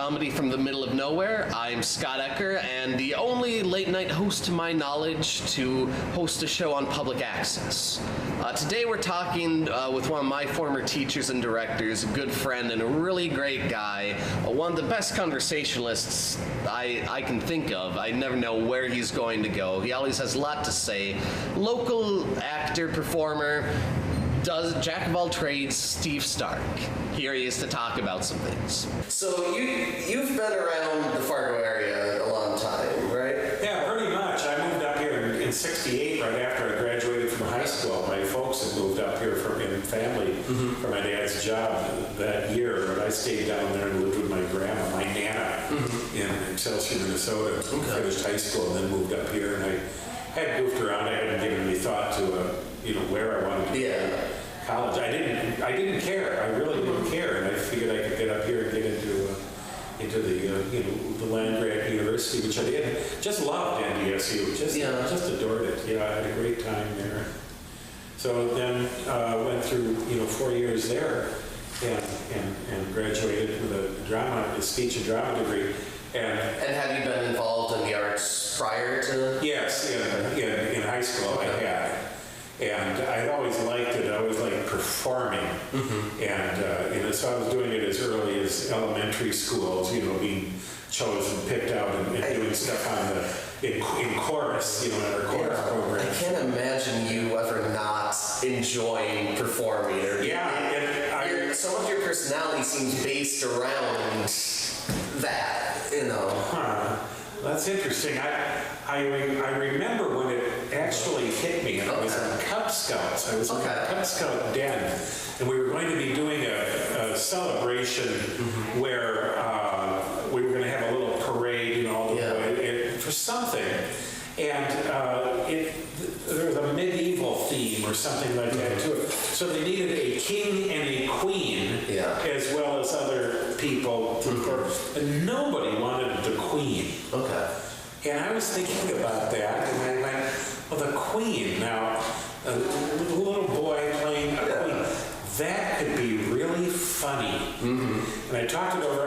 comedy from the middle of nowhere. I'm Scott Ecker, and the only late night host to my knowledge to host a show on public access. Today we're talking with one of my former teachers and directors, a good friend and a really great guy, one of the best conversationalists I can think of. I never know where he's going to go. He always has a lot to say. Local actor, performer, does jack of all trades, Steve Stark. Here he is to talk about some things. So you've been around the Fargo area a long time, right? Yeah, pretty much. I moved up here in '68, right after I graduated from high school. My folks had moved up here in family for my dad's job that year, but I stayed down there and lived with my grandma, my nana, in Excelsior, Minnesota. Finished high school and then moved up here, and I had goofed around. I hadn't given any thought to where I wanted to go to college. I didn't care. I really didn't care, and I figured I could get up here and get into the land grant university, which I did. Just loved NDSU. Just adored it. I had a great time there. So then went through 4 years there, and graduated with a speech and drama degree. And have you been involved in the arts prior to? Yes, in high school I had. And I always liked it. I always liked performing, and so I was doing it as early as elementary schools. Being chosen, picked out, and doing stuff in chorus. In our chorus program. I can't imagine you ever not enjoying performing. Some of your personality seems based around that. That's interesting. I remember when it actually hit me, and I was in Cub Scouts. I was in the Cub Scout den, and we were going to be doing a celebration where we were going to have a little parade, for something. And there was a medieval theme or something like that to it. So they needed a king and a queen, as well as other people. And nobody wanted the queen. Okay. And I was thinking about that, and I went, well, the queen, now, a little boy playing a queen, that could be really funny. And I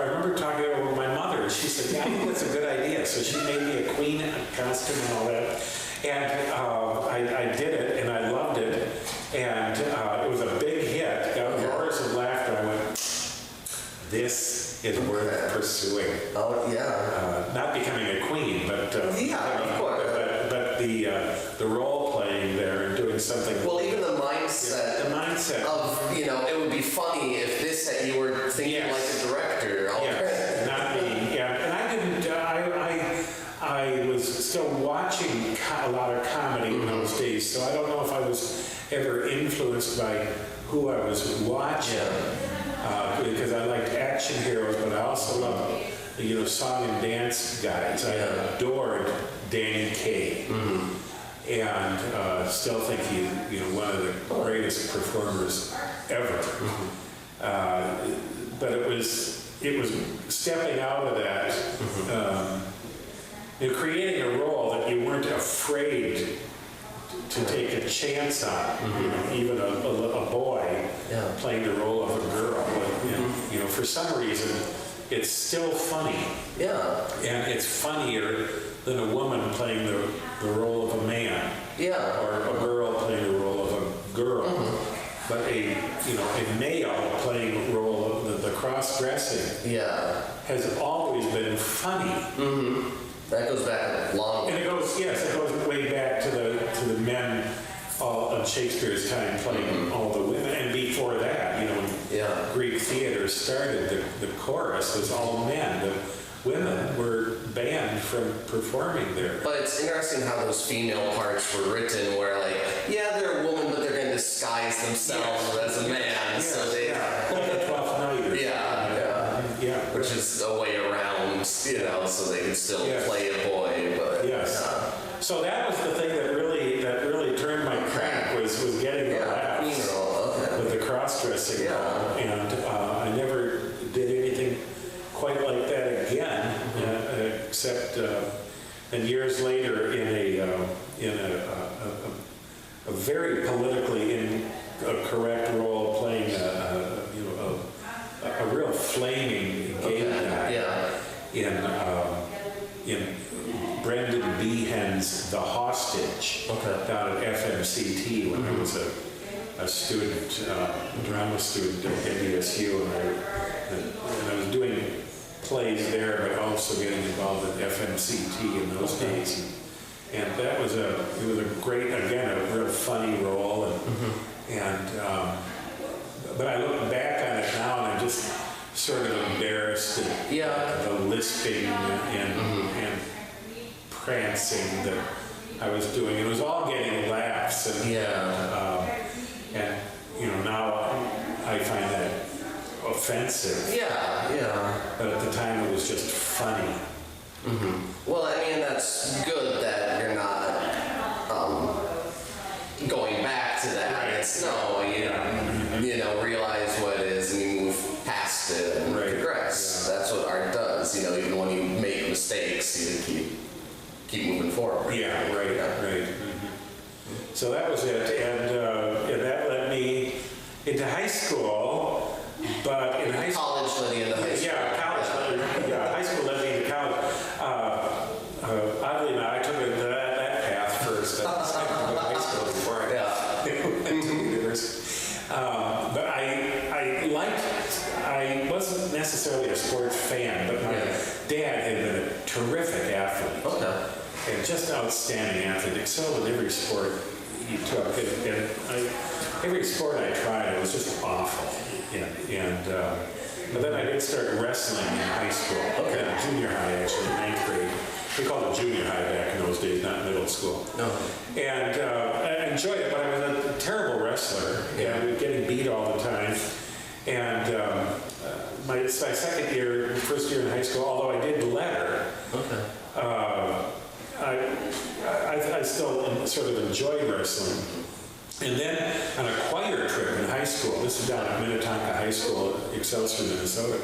remember talking it over with my mother, and she said, I think that's a good idea. So she made me a queen costume and all that. And I did it, and I loved it. And it was a big hit, got roars of laughter. I went, this is worth pursuing. Oh, yeah. Not becoming a queen, but of course. But the role playing there and doing something. Well, even the mindset. The mindset of it would be funny if you were thinking like a director. Not me. Yeah, and I didn't. I was still watching a lot of comedy in those days, so I don't know if I was ever influenced by who I was watching. Because I liked action heroes, but I also loved, song and dance guys. I adored Danny Kaye, and still think he's one of the greatest performers ever. But it was stepping out of that, creating a role that you weren't afraid to take a chance on, even a boy playing the role of a girl. But, for some reason, it's still funny. Yeah. And it's funnier than a woman playing the role of a man. Yeah. Or a girl playing the role of a girl. But a male playing the role of the cross-dressing has always been funny. That goes back long. And it goes way back to the men of Shakespeare's time playing all the women. And before that, when Greek theater started, the chorus was all men. The women were banned from performing there. But it's interesting how those female parts were written where they're a woman, but they're going to disguise themselves as a man. So they... Like the 12th Night. Which is a way around, so they can still play a boy, but... So that was the thing that really turned my crank, was getting the laughs with the cross-dressing. And I never did anything quite like that again, except and years later in a very politically incorrect role, playing a real flaming gay guy. in Brendan Behan's The Hostage down at FMCT when I was a student, drama student at NDSU, and I was doing plays there, but also getting involved in FMCT in those days. And that was it was a great, again, a real funny role, but I look back on it now and I'm just sort of embarrassed at the lisping and prancing that I was doing. It was all getting laughs, and now I find that offensive. But at the time it was just funny. Well, I mean, that's good that you're not going back to that. Right. It's realize what it is and you move past it and progress. That's what art does. Even when you make mistakes, you keep moving forward. Right. So that was it, and that led me into high school. But in high school, College led you into high school. High school led me into college. Oddly enough, I took that path first. I was going to go to high school before I went to university. But I wasn't necessarily a sports fan, but my dad had been a terrific athlete. And just outstanding athlete. Excelled in every sport he took. And every sport I tried, it was just awful. But then I did start wrestling in high school, junior high actually, ninth grade. We called it junior high back in those days, not middle school. And I enjoyed it, but I was a terrible wrestler. I was getting beat all the time. And my second year, first year in high school, although I did letter, I still sort of enjoyed wrestling. And then on a choir trip in high school, this is down at Minnetonka High School, Excelsior, Minnesota,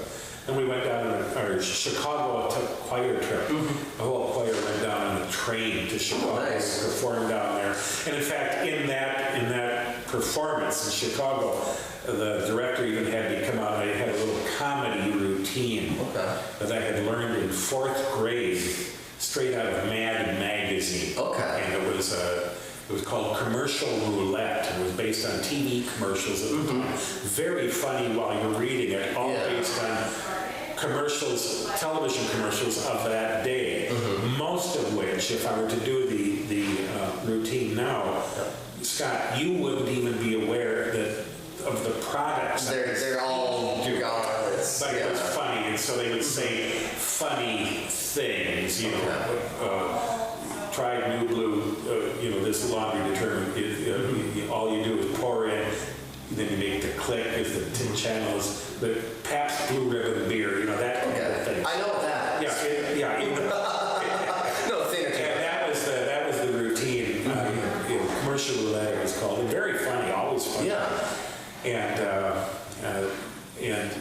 and we went down on our Chicago choir trip. The whole choir went down on a train to Chicago and performed down there. And in fact, in that performance in Chicago, the director even had me come out and I had a little comedy routine that I had learned in 4th grade, straight out of Mad magazine. And it was called Commercial Roulette. It was based on TV commercials at the time. Very funny while you're reading it, all based on commercials, television commercials of that day. Most of which, if I were to do the routine now, Scott, you wouldn't even be aware of the products. They're all gone. But it was funny, and so they would say funny things, try New Blue, this laundry detergent, all you do is pour in, then you make the click as the channels, the Pabst Blue Ribbon beer, that kind of thing. I know what that is. No, thinner. And that was the routine. Commercial roulette it was called. And very funny, always funny. And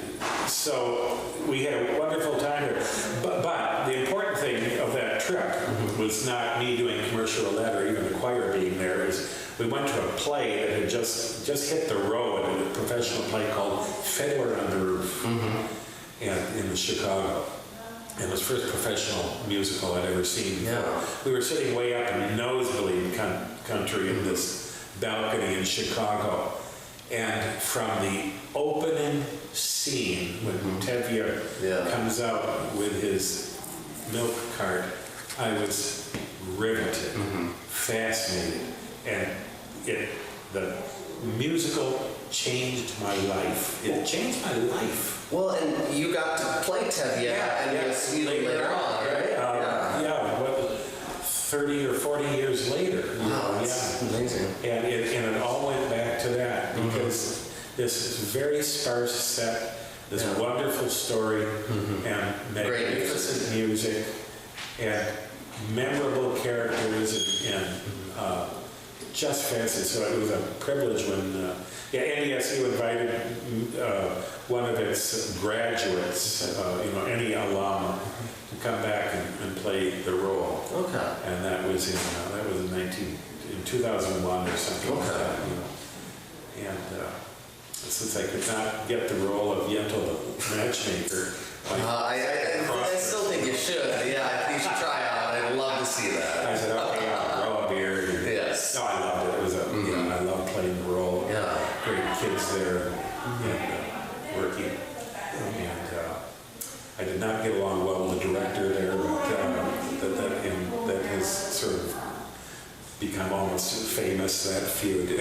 so we had a wonderful time there. But the important thing of that trip was not me doing commercial roulette or even the choir being there. Is we went to a play that had just hit the road, a professional play called Fiddler on the Roof in Chicago. And it was the first professional musical I'd ever seen. We were sitting way up in nosebleed country in this balcony in Chicago. And from the opening scene, when Tevye comes out with his milk cart, I was riveted, fascinated, and the musical changed my life. It changed my life. Well, and you got to play Tevye and you'll see later on, right? 30 or 40 years later. Wow, that's amazing. And it all went back to that because this very sparse set, this wonderful story, and magnificent music, and memorable characters, and just fancy. So it was a privilege when NDSU invited one of its graduates, any alum, to come back and play the role. And that was in 2001 or something like that. And since I could not get the role of Yentl the matchmaker, I still think should. Yeah, I think you should try out. I'd love to see that. I said, okay, I'll grow a beard. Yes. No, I loved it. It was you know, I loved playing the role. Yeah. Great kids there, and working. And I did not get along well with the director there, but that has sort of become almost famous, that feud. Okay.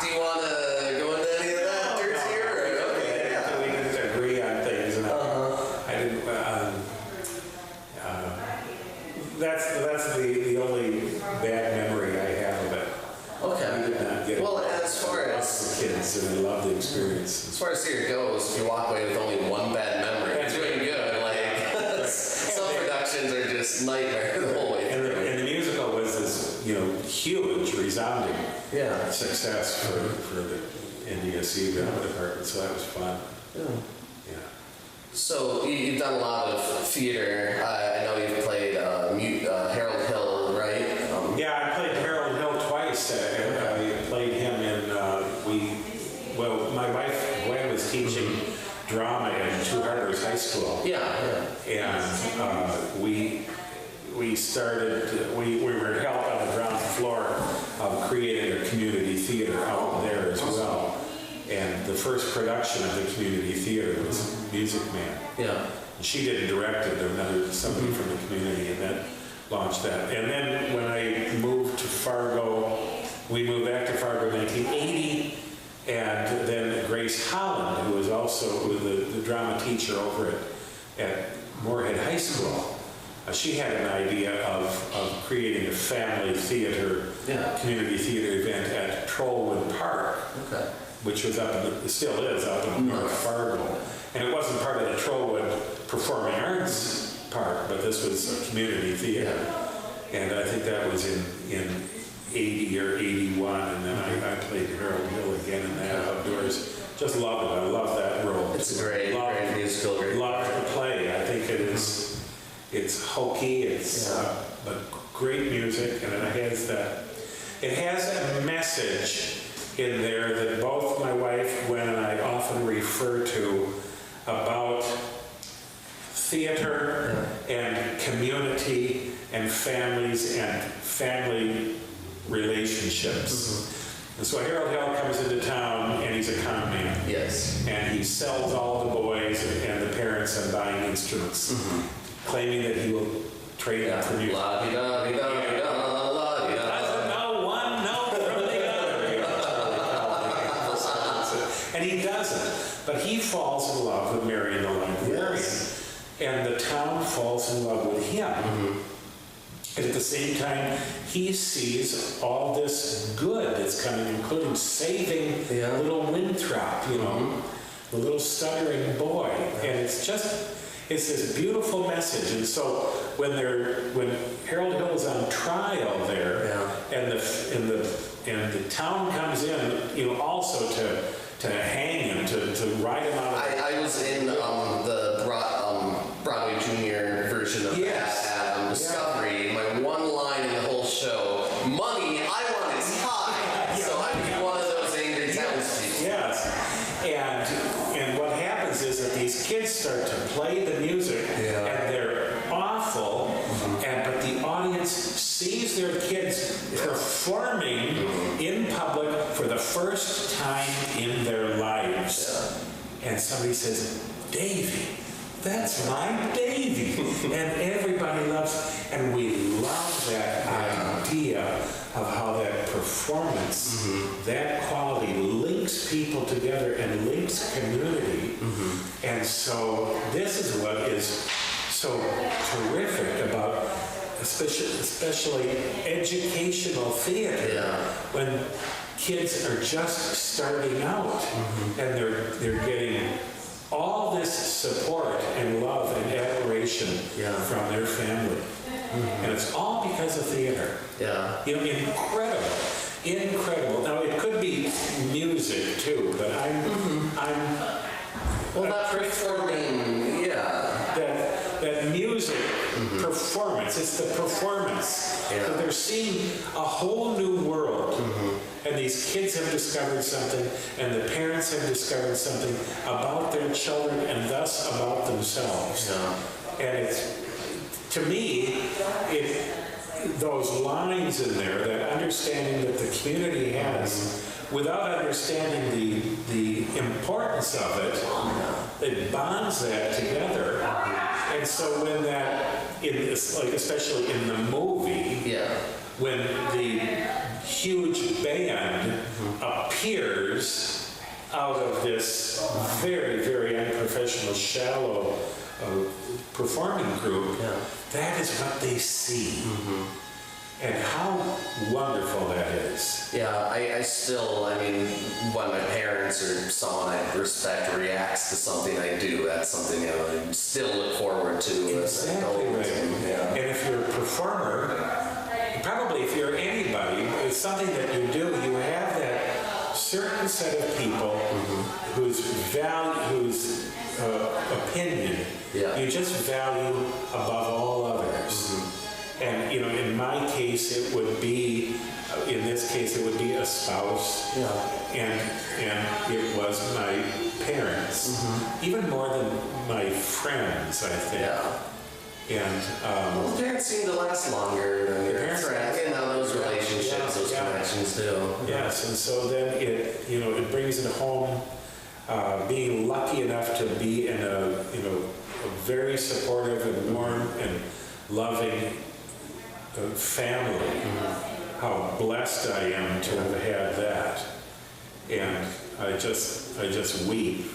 Do you want to go into any of that dirt here? Or? Okay. Yeah. We didn't agree on things, and I didn't. That's the only bad memory I have of it. Okay. We did not get Well, as far as the kids, and I love the experience. as far as theater goes, if you walk away with only one bad memory, you're doing good. Like some productions are just nightmare the whole way And through. the musical was this, you know, huge, resounding Yeah. success for the NDSU drama department, so that was fun. Yeah. Yeah. So you've done a lot of theater. I know you've played Harold Hill, right? Yeah, I played Harold Hill twice. I played him in, my wife Gwen was teaching drama in Two Harbors High School. Yeah. And we started, we were helped on the ground floor of creating a community theater out there as well. And the first production of the community theater was Music Man. Yeah. She didn't direct it, somebody from the community, and that launched that. And then when I moved to Fargo, we moved back to Fargo in 1980, and then Grace Holland, who was also the drama teacher over at Moorhead High School, she had an idea of creating a family theater, community theater event at Trollwood Park. Okay. Which was still is up in North Fargo. And it wasn't part of the Trollwood Performing Arts Park, but this was a community theater. And I think that was in 80 or 81, and then I played Harold Hill again in that outdoors. Just love it. I love that role. It's a great musical. Love the play. I think it is. It's hokey. But great music, and it has a message in there that both my wife Gwen and I often refer to about theater and community and families and family relationships. And so Harold Hill comes into town, and he's a con man. Yes. And he sells all the boys and the parents on buying instruments, claiming that he will trade them for music. La-di-da-di-da-di-da, la-di-da. Doesn't know one note from the other. And he doesn't. But he falls in love with Marion the librarian. Yes. And the town falls in love with him. And at the same time, he sees all this good that's coming, including saving little Winthrop, the little stuttering boy. And it's this beautiful message. And so when Harold Hill is on trial there, and the town comes in, also to hang him, to ride him out. I was in the Broadway Junior version of that Discovery. My one line in the whole show, money I want is high. So I'm one of those angry townspeople. Yes. And what happens is that these kids start to play the music, and they're awful, but the audience sees their kids performing in public for the first time in their lives. And somebody says, Davy, that's my Davy. And everybody loves, and we love that idea of how that performance, that quality links people together and links community. And so this is what is so terrific about especially educational theater, when kids are just starting out and they're getting all this support and love and admiration from their family. And it's all because of theater. Incredible. Now it could be music too, but that performing, that music performance, it's the performance. So they're seeing a whole new world. And these kids have discovered something, and the parents have discovered something about their children and thus about themselves. And it's, to me, those lines in there, that understanding that the community has, without understanding the importance of it bonds that together. And so when that, like especially in the movie, when the huge band appears out of this very, very unprofessional, shallow performing group, that is what they see. And how wonderful that is. Yeah, I mean, when my parents or someone I respect reacts to something I do, that's something I still look forward to. Exactly right. Yeah. And if you're a performer, probably if you're anybody, it's something that you do, you have that certain set of people whose opinion you just value above all others. And, you know, in my case, it would be, in this case, it would be a spouse. And it was my parents, even more than my friends, I think. And well, parents seem to last longer than your friends. You know, those relationships, those connections do. Yes, and so then it brings it home. Being lucky enough to be in a very supportive and warm and loving family. How blessed I am to have had that, and I just weep.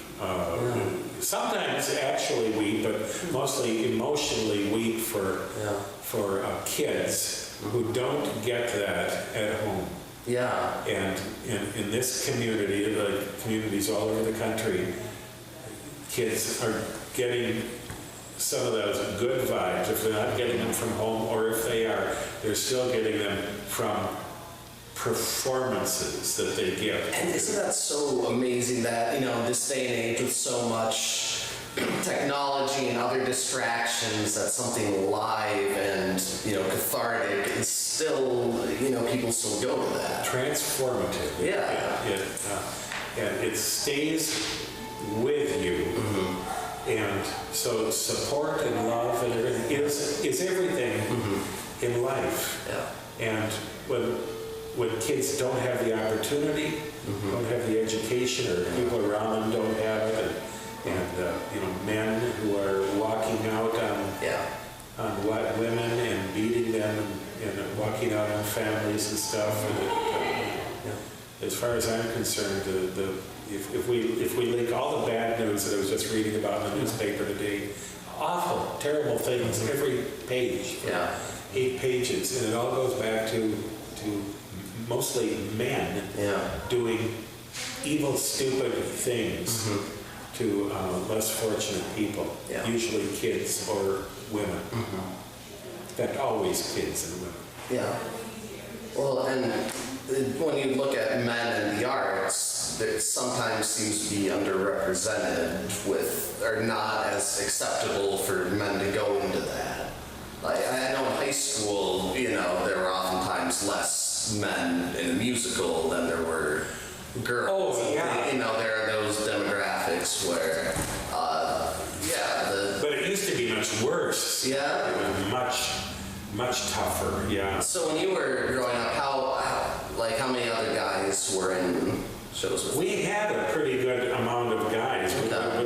Sometimes actually weep, but mostly emotionally weep for kids who don't get that at home. And in this community, like communities all over the country, kids are getting some of those good vibes. If they're not getting them from home, or if they are, they're still getting them from performances that they give. And isn't that so amazing that, this day and age with so much technology and other distractions, that something live and, cathartic is still, people still go to that. Transformative. And it stays with you. And so support and love and everything is everything in life. And when kids don't have the opportunity, don't have the education, or people around them don't have it, and men who are walking out on women and beating them and walking out on families and stuff. As far as I'm concerned, if we link all the bad news that I was just reading about in the newspaper today, awful, terrible things, every page, 8 pages, and it all goes back to mostly men doing evil, stupid things to less fortunate people, usually kids or women. In fact, always kids and women. Well, and when you look at men in the arts, it sometimes seems to be underrepresented or not as acceptable for men to go into that. Like, I know in high school, there were oftentimes less men in a musical than there were girls. There are those demographics where, But it used to be much worse. It was much tougher, So when you were growing up, how many other guys were in shows with you? We had a pretty good amount of guys.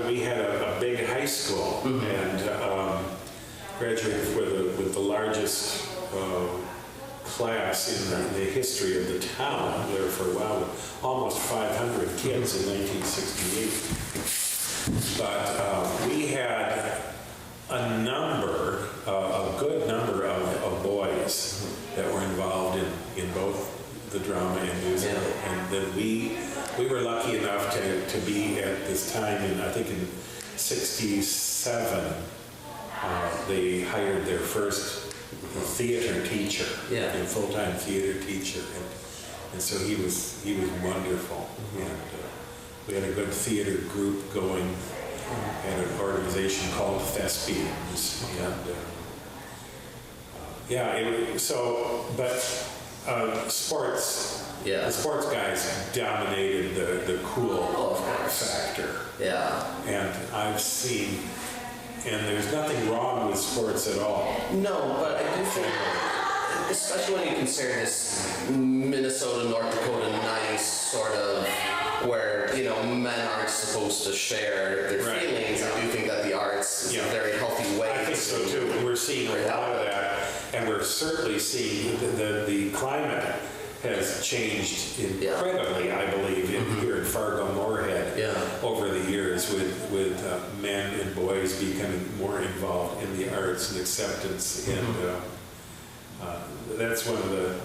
We had a big high school, and graduated with the largest class in the history of the town there for a while, with almost 500 kids in 1968. But we had a good number of boys that were involved in both the drama and music. And then we were lucky enough to be at this time I think in 67, they hired their first theater teacher, a full-time theater teacher, and so he was wonderful. And we had a good theater group going, and an organization called Thespians, and sports. The sports guys dominated the cool factor. And I've seen and there's nothing wrong with sports at all. No, but I do think, especially when you consider this Minnesota, North Dakota nice sort of, where, you know, men aren't supposed to share their Right. feelings, I do think that the arts is a very healthy way I think so too. And we're seeing a lot of that, and we're certainly seeing the climate has changed incredibly, I believe, here in Fargo-Moorhead over the years with men and boys becoming more involved in the arts and acceptance. And that's one of the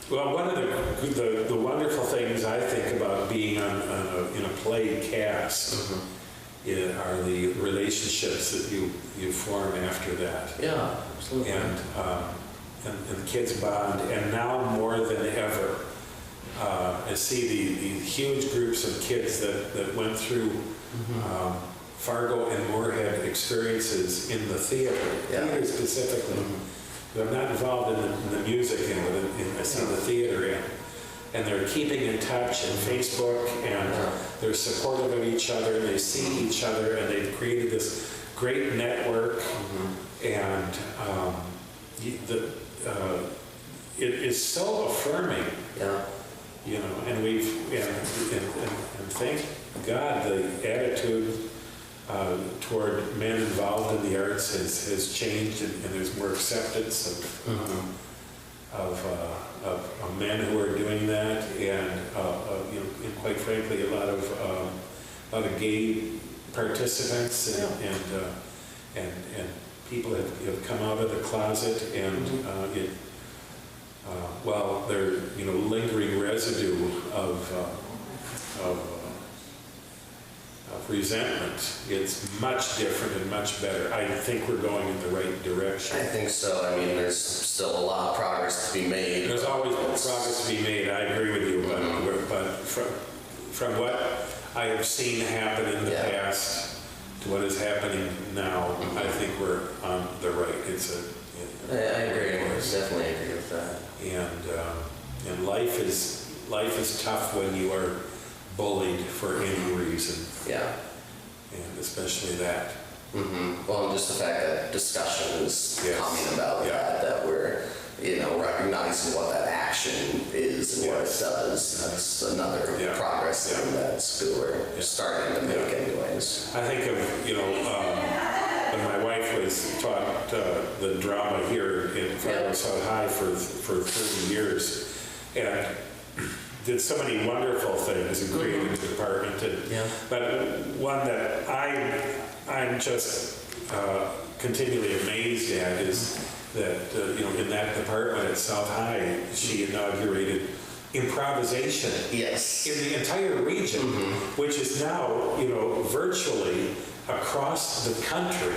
one of the wonderful things I think about being in a play cast are the relationships that you form after that. Yeah, absolutely. And the kids bond, and now more than ever, I see the huge groups of kids that went through Fargo and Moorhead experiences in the theater specifically. I'm not involved in the music, I see the theater in. And they're keeping in touch on Facebook, and they're supportive of each other, and they see each other, and they've created this great network. And it is so affirming, you know. And and thank God the attitude toward men involved in the arts has changed, and there's more acceptance of men who are doing that, and you know, and quite frankly, a lot of gay participants, and people have come out of the closet, and while there, you know, lingering residue of resentment, it's much different and much better. I think we're going in the right direction. I think so. I mean, there's still a lot of progress to be made. There's always progress to be made. I agree with you, but from what I have seen happen in the past to what is happening now, I think we're on the right. I agree. I definitely agree with that. And life is tough when you are bullied for any reason. Yeah. And especially that. Well, and just the fact that discussion is coming about that we're, you know, recognizing what that action is and what it does. That's another progress thing that we're starting to make anyways. I think of, you know, when my wife was taught the drama here in Fargo South High for 30 years, and did so many wonderful things and created a department. But one that I'm just continually amazed at is that, you know, in that department at South High, she inaugurated improvisation in the entire region, which is now, you know, virtually across the country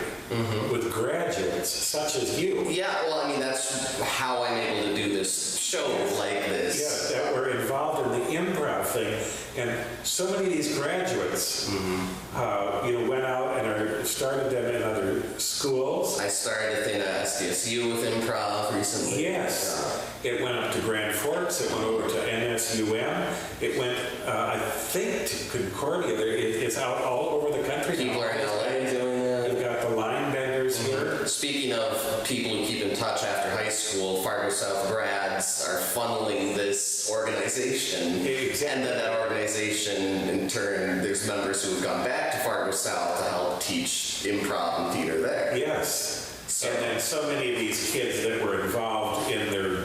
with graduates such as you. Yeah, well, I mean, that's how I'm able to do this show like this. Yeah, that were involved in the improv thing. And so many of these graduates, you know, went out and started them in other schools. I started a thing at SDSU with improv recently. Yes. It went up to Grand Forks. It went over to NSUM. It went, I think, to Concordia. It's out all over the country. People are in LA doing that. You've got the line benders here. Speaking of people who keep in touch after high school, Fargo South grads are funneling this organization. And then that organization, in turn, there's members who have gone back to Fargo South to help teach improv and theater there. Yes. And then so many of these kids that were involved in their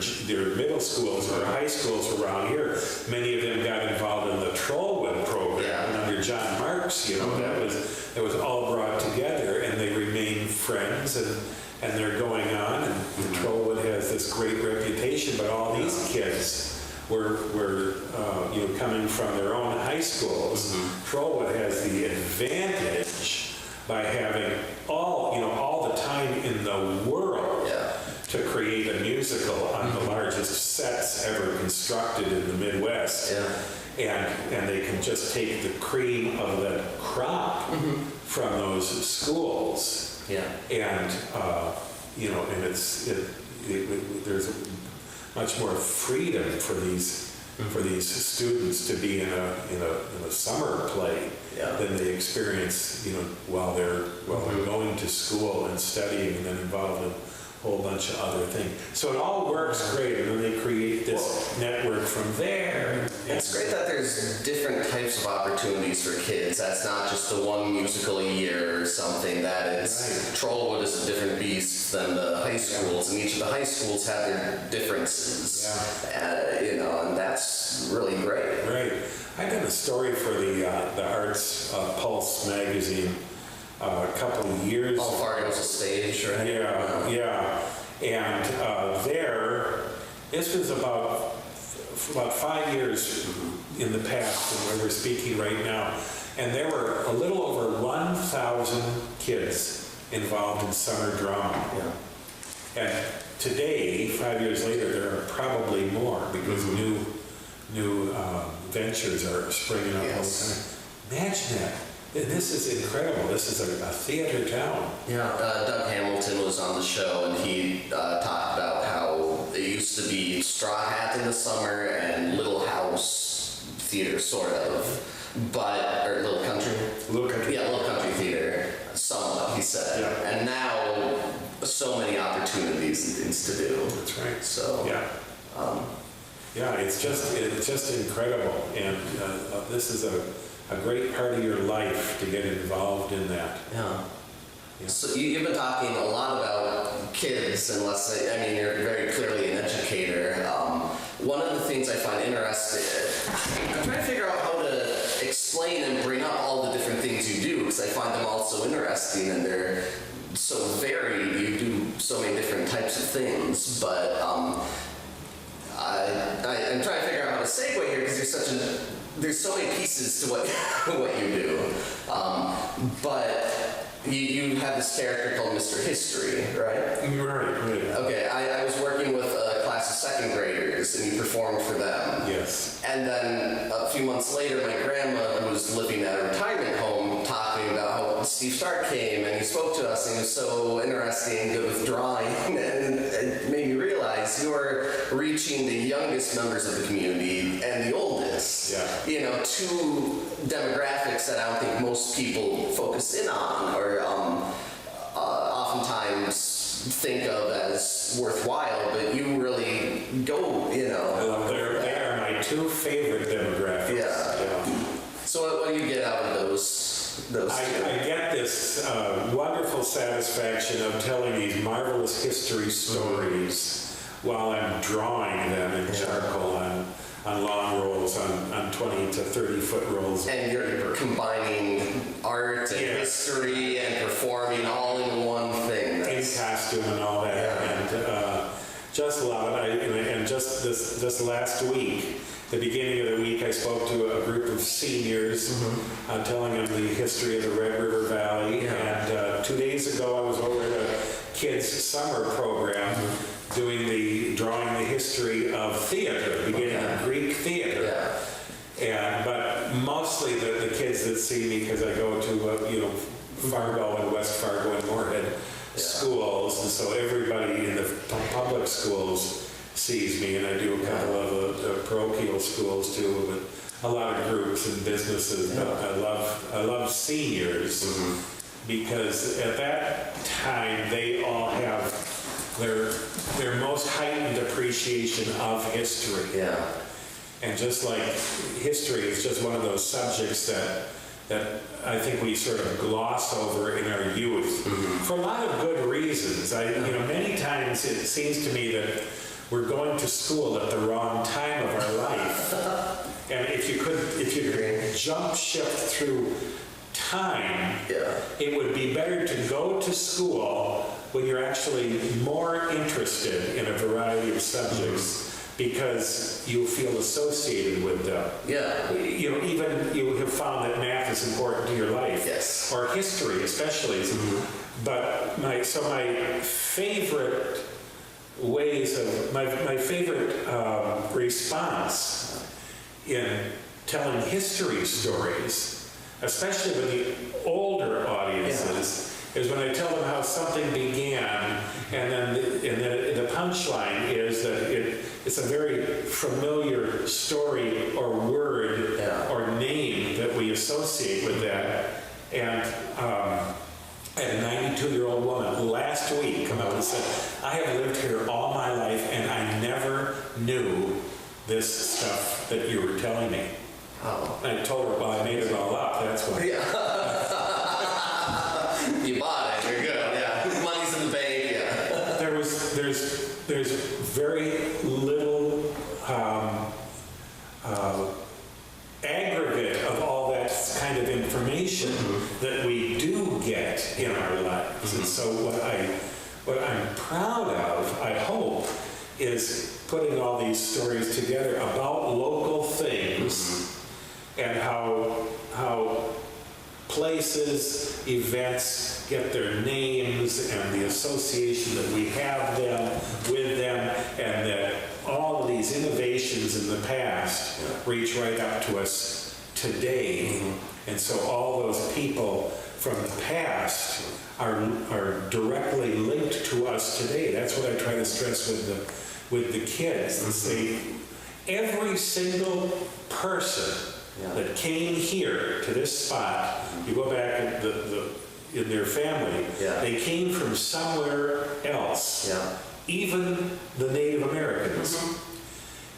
middle schools or high schools around here, many of them got involved in the Trollwood program under John Marks. You know, that was all brought together, and they remain friends, and they're going on. And the Trollwood has this great reputation, but all these kids were you know, coming from their own high schools. Trollwood has the advantage by having all the time in the world to create a musical on the largest sets ever constructed in the Midwest. And they can just take the cream of the crop from those schools. And you know, and there's much more freedom for these for these students to be in a summer play than they experience, while they're going to school and studying and then involved in a whole bunch of other things. So it all works great, and then they create this network from there. It's great that there's different types of opportunities for kids. That's not just the one musical a year or something. That it's Trollwood is a different beast than the high schools, and each of the high schools have their differences. And that's really great. Right. I did a story for the Arts Pulse magazine a couple of years ago. Fargo's a stage, right? Yeah. And this was about 5 years in the past, and where we're speaking right now, and there were a little over 1,000 kids involved in summer drama. And today, 5 years later, there are probably more because new ventures are springing up all the time. Imagine that. This is incredible. This is a theater town. Doug Hamilton was on the show, and he talked about how it used to be Straw Hat in the summer and Little House theater, sort of, or Little Country. Yeah, Little Country theater, somewhat, he said. And now, so many opportunities and things to do. That's right. So, it's just incredible, and this is a great part of your life to get involved in that. So you've been talking a lot about kids, you're very clearly an educator. One of the things I find interesting, I'm trying to figure out how to explain and bring up all the different things you do, because I find them all so interesting and they're so varied. You do so many different types of things, but I'm trying to figure out how to segue here, because there's so many pieces to what you do. But you have this character called Mr. History, right? Right. Okay, I was working with a class of second graders, and you performed for them. Yes. And then a few months later, my grandma, who was living at a retirement home, talking about how Steve Stark came, and he spoke to us, and he was so interesting and good with drawing, and it made me realize you're reaching the youngest members of the community and the oldest. Two demographics that I don't think most people focus in on, or oftentimes think of as worthwhile, but you really go, They are my two favorite demographics. So what do you get out of those two? I get this wonderful satisfaction of telling these marvelous history stories while I'm drawing them in charcoal on long rolls, on 20 to 30 foot rolls. And you're combining art and history and performing all in one thing. In costume and all that, and just love it. And just this last week, the beginning of the week, I spoke to a group of seniors, telling them the history of the Red River Valley. And 2 days ago, I was over at a kids' summer program drawing the history of theater, beginning of Greek theater. But mostly the kids that see me, because I go to Fargo and West Fargo and Moorhead schools, and so everybody in the public schools sees me, and I do a couple of the parochial schools too, but a lot of groups and businesses. But I love seniors because at that time they all have their most heightened appreciation of history. And just like history is just one of those subjects that I think we sort of gloss over in our youth for a lot of good reasons. Many times it seems to me that we're going to school at the wrong time of our life. And if you could jump ship through time, it would be better to go to school when you're actually more interested in a variety of subjects, because you feel associated with them. Even you have found that math is important to your life, or history especially. But my favorite response in telling history stories, especially with the older audiences, is when I tell them how something began, and then the punchline is that it's a very familiar story or word or name that we associate with that. And I had a 92-year-old woman last week come up and said, I have lived here all my life and I never knew this stuff that you were telling me. Oh. And I told her, well, I made it all up, that's why. You bought it, you're good, yeah. Money's in the bank, yeah. There's very little aggregate of all that kind of information that we do get in our lives. And so what I'm proud of, I hope, is putting all these stories together about local things and how places, events get their names and the association that we have them with them, and that all of these innovations in the past reach right up to us today. And so all those people from the past are directly linked to us today. That's what I try to stress with the kids. And say, every single person that came here to this spot, you go back in their family, they came from somewhere else, even the Native Americans.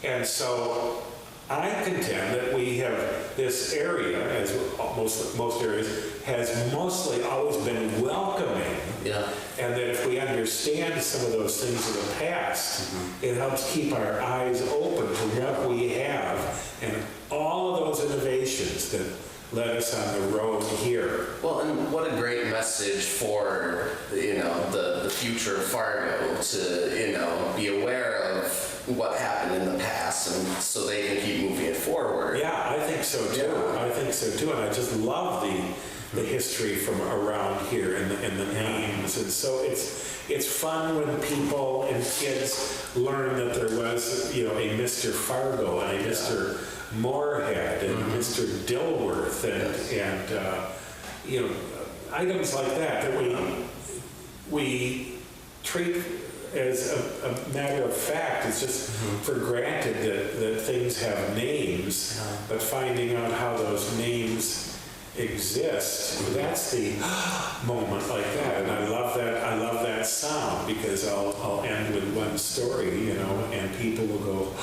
And so I contend that we have this area, as most areas, has mostly always been welcoming. And that if we understand some of those things of the past, it helps keep our eyes open to what we have and all of those innovations that led us on the road here. Well, and what a great message for, the future of Fargo to, be aware of what happened in the past, and so they can keep moving it forward. Yeah, I think so too. I think so too, and I just love the history from around here and the names, and so it's fun when people and kids learn that there was a Mr. Fargo and a Mr. Moorhead and Mr. Dilworth and items like that we treat as a matter of fact. It's just for granted that things have names, but finding out how those names exist, that's the moment like that. And I love that sound, because I'll end with one story, and people will go,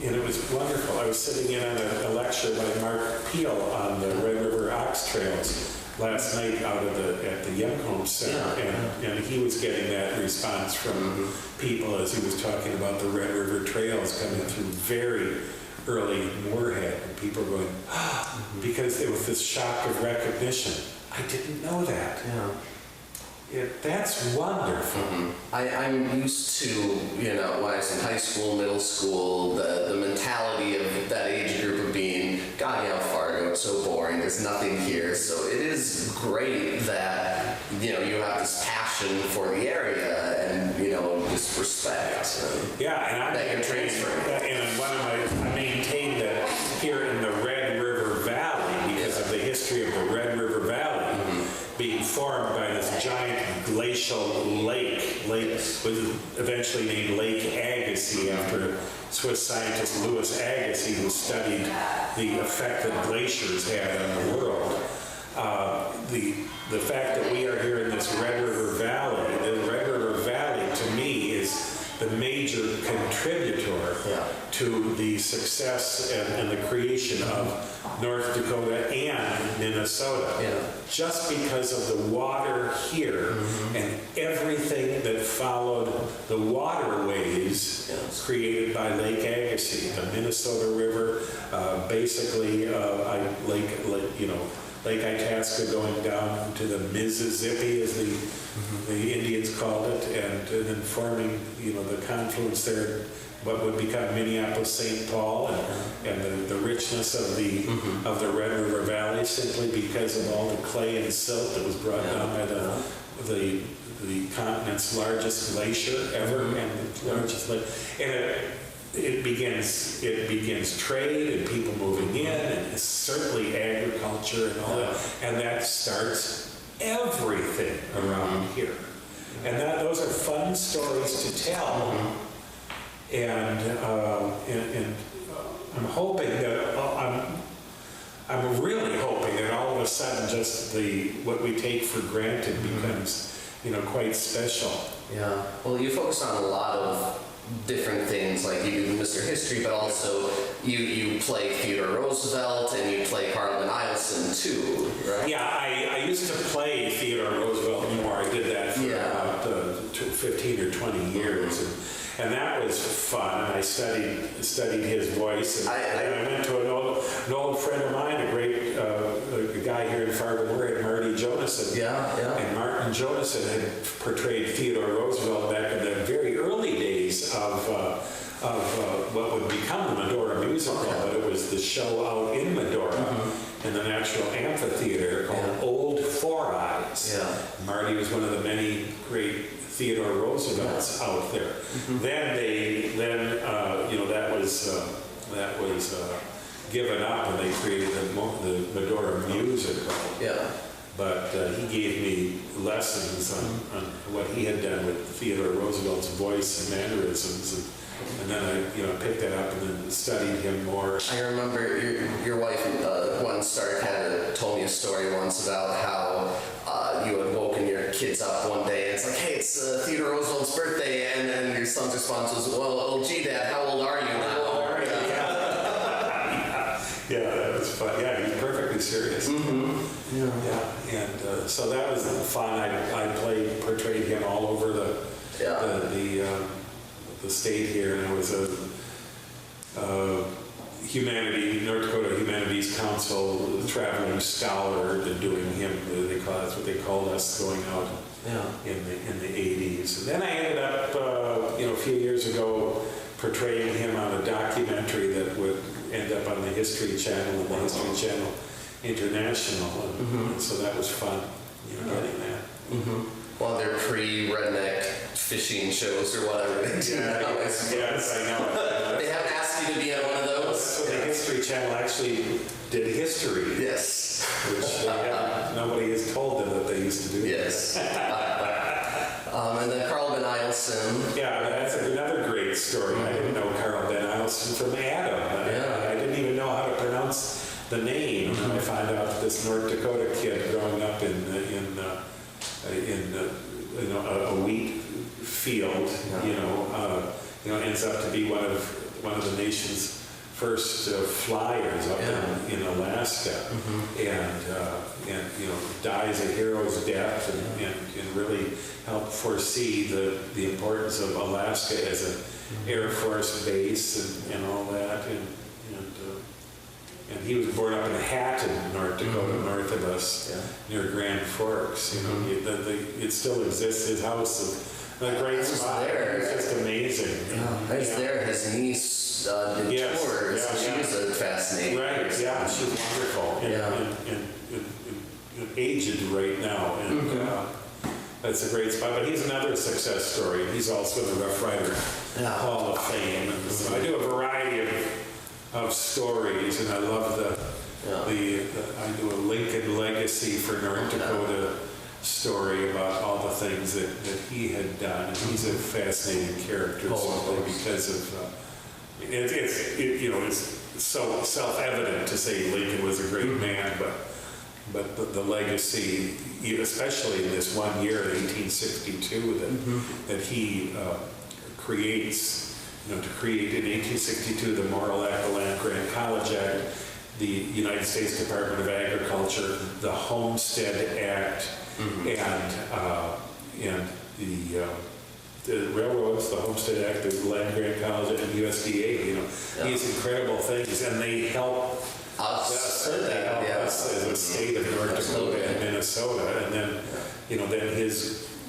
and it was wonderful. I was sitting in on a lecture by Mark Peel on the Red River Ox Trails last night at the Young Homes Center, and he was getting that response from people as he was talking about the Red River Trails coming through very early Moorhead, and people were going, because it was this shock of recognition. I didn't know that. That's wonderful. I'm used to, when I was in high school, middle school, the mentality of that age group of being, God, Fargo, it's so boring, there's nothing here. So it is great that, you have this passion for the area and, this respect. And that you're transferring. And I maintain that here in the Red River Valley, because of the history of the Red River Valley, being formed by this giant glacial lake was eventually named Lake Agassiz after Swiss scientist Louis Agassiz, who studied the effect that glaciers had on the world. The fact that we are here in this Red River Valley, the Red River Valley to me is the major contributor to the success and the creation of North Dakota and Minnesota. Just because of the water here and everything that followed the waterways created by Lake Agassiz, the Minnesota River, basically Lake Itasca going down to the Mississippi, as the Indians called it, and then forming, the confluence there, what would become Minneapolis-St. Paul, and the richness of the Red River Valley, simply because of all the clay and silt that was brought down by the continent's largest glacier ever, and the largest lake. And it begins trade and people moving in, and certainly agriculture and all that, and that starts everything around here. And those are fun stories to tell. And I'm hoping that, I'm really hoping that all of a sudden just what we take for granted becomes, quite special. Yeah. Well, you focus on a lot of different things, like you do Mr. History, but also you play Theodore Roosevelt and you play Carlin Eielson too, right? Yeah, I used to play Theodore Roosevelt more. I did that for about 15 or 20 years. And that was fun, and I studied his voice. And I went to an old friend of mine, a great a guy here in Fargo-Moorhead, Marty Jonason. Yeah. And Martin Jonason had portrayed Theodore Roosevelt back in the very early days of what would become the Medora musical, but it was the show out in Medora in the Natural Amphitheater called Old Four Eyes. Yeah. Marty was one of the many great Theodore Roosevelt's out there. Then that was given up, and they created the Medora musical. Yeah. But he gave me lessons on what he had done with Theodore Roosevelt's voice and mannerisms, and then I picked that up and then studied him more. I remember your wife, Gwen Stark, told me a story once about how you had woken your kids up one day and it's like, hey, it's Theodore Roosevelt's birthday, and then your son's response was, well, gee, Dad, how old are you now? Yeah, that was fun. Yeah, he was perfectly serious. Yeah, and so that was fun. I portrayed him all over the state here, and I was a North Dakota Humanities Council traveling scholar doing him. That's what they called us going out in the 80s. And then I ended up, a few years ago, portraying him on a documentary that would end up on the History Channel and the History Channel International. And so that was fun, getting that. Well, they're pre-redneck fishing shows or whatever they do now. Yes, I know. They haven't asked you to be on one of those? So the History Channel actually did history. Yes. Which nobody has told them that they used to do. Yes. And then Carl Ben Eielson. Yeah, that's another great story. I didn't know Carl Ben Eielson from Adam. I didn't even know how to pronounce the name. And I found out that this North Dakota kid growing up in a wheat field, ends up to be one of the nation's first flyers up in Alaska, and dies a hero's death, and really helped foresee the importance of Alaska as an Air Force base and all that, and he was born up in Hatton, North Dakota, north of us, near Grand Forks. It still exists. His house, the great spot. It's just amazing. I was there. His niece did tours. She was a fascinating person. Yeah, she's wonderful. And aged right now. And that's a great spot. But he's another success story. He's also in the Rough Rider Hall of Fame. And so I do a variety of stories, and I love I do a Lincoln legacy for North Dakota story about all the things that he had done. And he's a fascinating character simply because of it's so self-evident to say Lincoln was a great man, but the legacy, especially in this one year, 1862, that he creates. To create in 1862 the Morrill Act, the Land-Grant College Act, the United States Department of Agriculture, the Homestead Act, and the railroads, the Homestead Act, the Land-Grant College, and USDA. These incredible things, and they help us. Certainly help us as a state of North Dakota and Minnesota, and then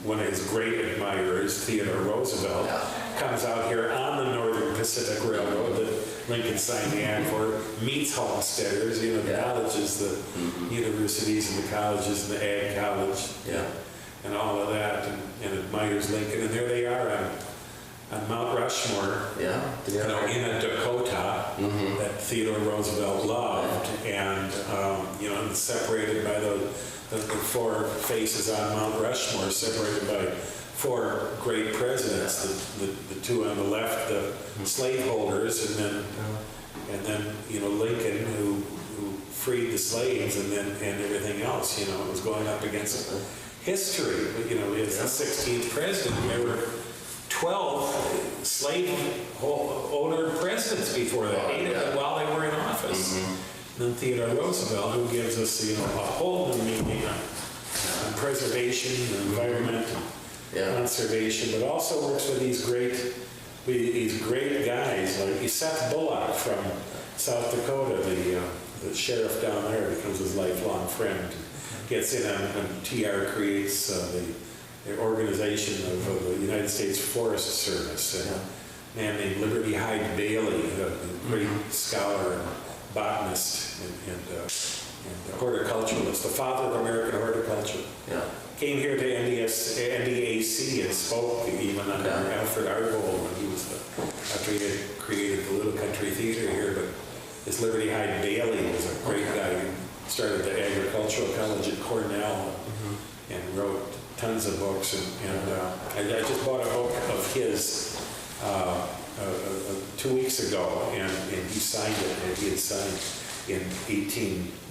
one of his great admirers, Theodore Roosevelt, comes out here on the Northern Pacific Railroad that Lincoln signed the act for, meets homesteaders, acknowledges the universities and the colleges and the ag college and all of that, and admires Lincoln. And there they are on Mount Rushmore, in a Dakota that Theodore Roosevelt loved, and separated by four faces on Mount Rushmore, separated by four great presidents. The two on the left, the slaveholders, and then Lincoln, who freed the slaves, and everything else. It was going up against history. But it's the 16th president. There were 12 slave owner presidents before that, 8 of them while they were in office. And then Theodore Roosevelt, who gives us a whole new meaning on preservation, environment, conservation, but also works with these great guys like Seth Bullock from South Dakota, the sheriff down there, becomes his lifelong friend. Gets in on TR creates the organization of the United States Forest Service. A man named Liberty Hyde Bailey, a great scholar and botanist and horticulturalist, the father of American horticulture. Came here to NDAC and spoke even under Alfred Argold when he was after he had created the Little Country Theater here. But this Liberty Hyde Bailey was a great guy who started the Agricultural College at Cornell and wrote tons of books. And I just bought a book of his 2 weeks ago, and he signed it, and he had signed in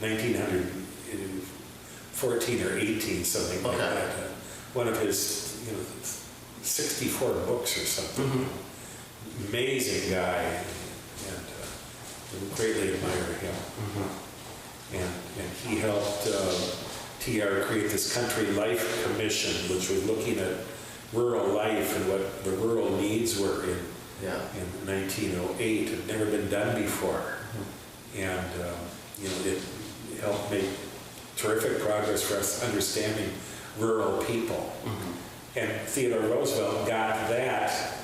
1914 or 18, something like that. One of his 64 books or something. Amazing guy, and greatly admire him. And he helped TR create this Country Life Commission, which was looking at rural life and what the rural needs were in 1908. It had never been done before. And it helped make terrific progress for us understanding rural people. And Theodore Roosevelt got that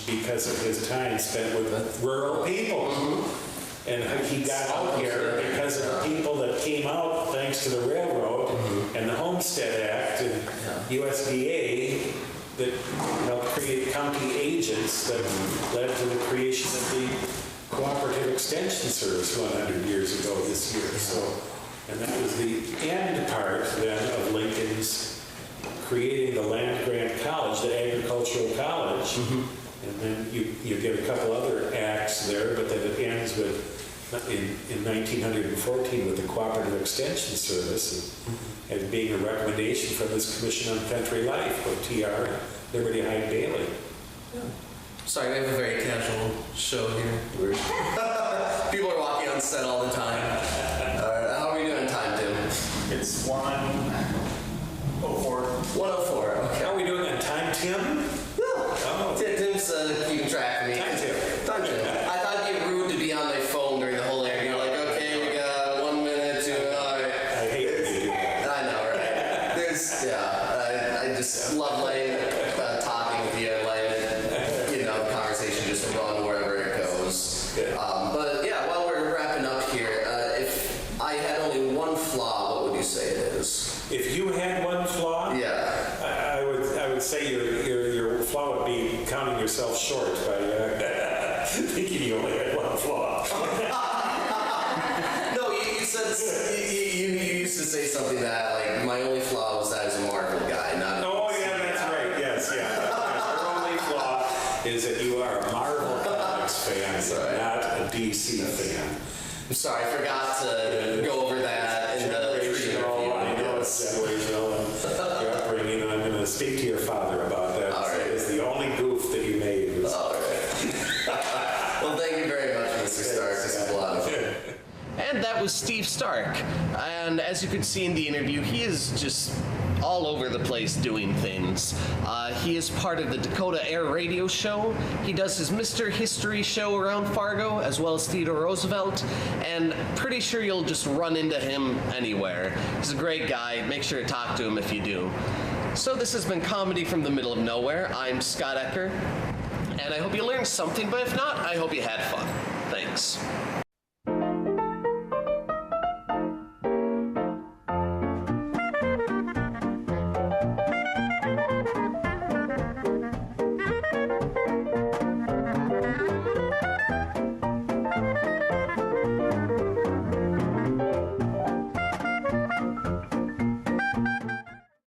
because of his time spent with rural people. And he got out here because of the people that came out thanks to the railroad and the Homestead Act and USDA that helped create county agents that led to the creation of the Cooperative Extension Service 100 years ago this year. And that was the end part then of Lincoln's creating the land grant college, the agricultural college. And then you get a couple other acts there, but then it ends with in 1914 with the Cooperative Extension Service as being a recommendation from this Commission on Country Life with TR and Liberty Hyde Bailey. Sorry, we have a very casual show here. People are walking on set all the time. How are we doing time, Tim? It's 1:04. 1:04, okay. How are we doing on time, Tim? Tim's keeping track of me. Time, Tim. I thought it'd be rude to be on my phone during the whole interview. Like, okay, we got 1 minute to... I hate when you do that. I know, right? I just love talking with you and letting the conversation just run wherever it goes. But yeah, while we're wrapping up here, if I had only one flaw, what would you say it is? If you had one flaw, I would say your flaw would be counting yourself short by thinking you only had one flaw. No, you said you used to say something that like my only flaw was that I was a Marvel guy, not. Oh yeah, that's right. Yes, your only flaw is that you are a Marvel Comics fan, not a DC fan. I'm sorry, I forgot to go over that in the generational. I know it's generational. Your upbringing, and I'm going to speak to your father about that. All right. It's the only goof that you made. All right. Well, thank you very much, Mr. Stark. This is a lot of fun. And that was Steve Stark. And as you could see in the interview, he is just all over the place doing things. He is part of the Dakota Air Radio Show. He does his Mr. History show around Fargo, as well as Theodore Roosevelt. And pretty sure you'll just run into him anywhere. He's a great guy. Make sure to talk to him if you do. So this has been Comedy from the Middle of Nowhere. I'm Scott Ecker. And I hope you learned something, but if not, I hope you had fun. Thanks.